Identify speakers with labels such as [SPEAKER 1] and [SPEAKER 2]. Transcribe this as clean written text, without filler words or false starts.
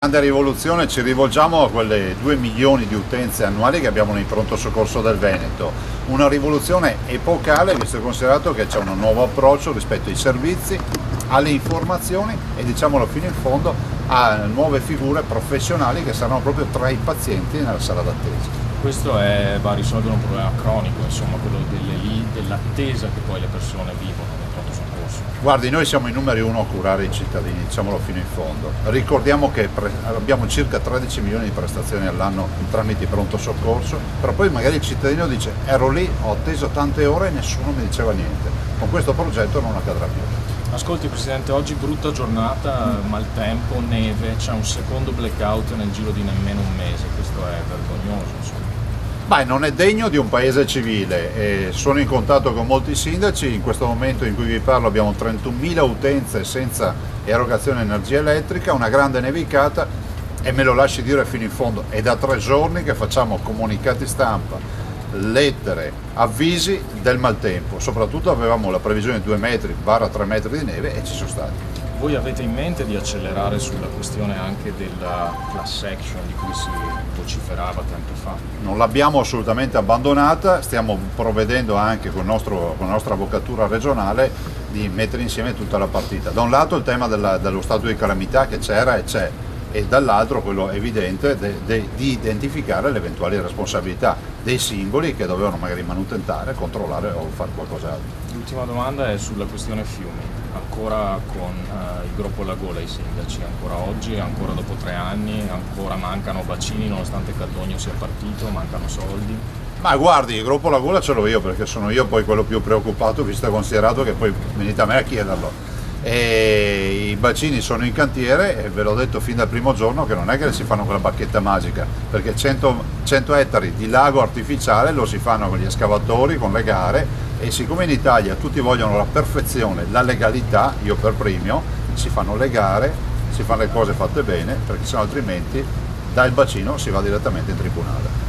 [SPEAKER 1] grande rivoluzione, ci rivolgiamo a quelle 2 milioni di utenze annuali che abbiamo nei pronto soccorso del Veneto. Una rivoluzione epocale, visto e considerato che c'è un nuovo approccio rispetto ai servizi, alle informazioni e, diciamolo fino in fondo, a nuove figure professionali che saranno proprio tra i pazienti nella sala d'attesa.
[SPEAKER 2] Questo va a risolvere un problema cronico, insomma, quello dell'attesa che poi le persone vivono nel pronto soccorso.
[SPEAKER 1] Guardi, noi siamo i numeri uno a curare i cittadini, diciamolo fino in fondo. Ricordiamo che abbiamo circa 13 milioni di prestazioni all'anno tramite pronto soccorso, però poi magari il cittadino dice: ero lì, ho atteso tante ore e nessuno mi diceva niente. Con questo progetto non accadrà più.
[SPEAKER 2] Ascolti Presidente, oggi brutta giornata, maltempo, neve, c'è un secondo blackout nel giro di nemmeno un mese, questo è vergognoso, insomma.
[SPEAKER 1] Beh, non è degno di un paese civile. Sono in contatto con molti sindaci, in questo momento in cui vi parlo abbiamo 31.000 utenze senza erogazione di energia elettrica, una grande nevicata e me lo lasci dire fino in fondo, è da 3 giorni che facciamo comunicati stampa, lettere, avvisi del maltempo, soprattutto avevamo la previsione di 2 metri, 3 metri di neve e ci sono stati.
[SPEAKER 2] Voi avete in mente di accelerare sulla questione anche della class action di cui si vociferava tempo fa?
[SPEAKER 1] Non l'abbiamo assolutamente abbandonata, stiamo provvedendo anche con la nostra avvocatura regionale di mettere insieme tutta la partita. Da un lato il tema dello stato di calamità che c'era e c'è, e dall'altro quello evidente di identificare le eventuali responsabilità dei singoli che dovevano magari manutentare, controllare o fare qualcos'altro.
[SPEAKER 2] L'ultima domanda è sulla questione fiumi. Ancora con il Gruppo Lagola i sindaci, ancora oggi, ancora dopo 3 anni, ancora mancano bacini nonostante Caldogno sia partito, mancano soldi.
[SPEAKER 1] Ma guardi, il Gruppo Lagola ce l'ho io perché sono io poi quello più preoccupato, visto e considerato che poi venite a me a chiederlo. E i bacini sono in cantiere e ve l'ho detto fin dal primo giorno che non è che si fanno con la bacchetta magica, perché 100 ettari di lago artificiale lo si fanno con gli escavatori, con le gare, e siccome in Italia tutti vogliono la perfezione, la legalità, io per primo, si fanno le gare, si fanno le cose fatte bene, perché sennò altrimenti dal bacino si va direttamente in tribunale.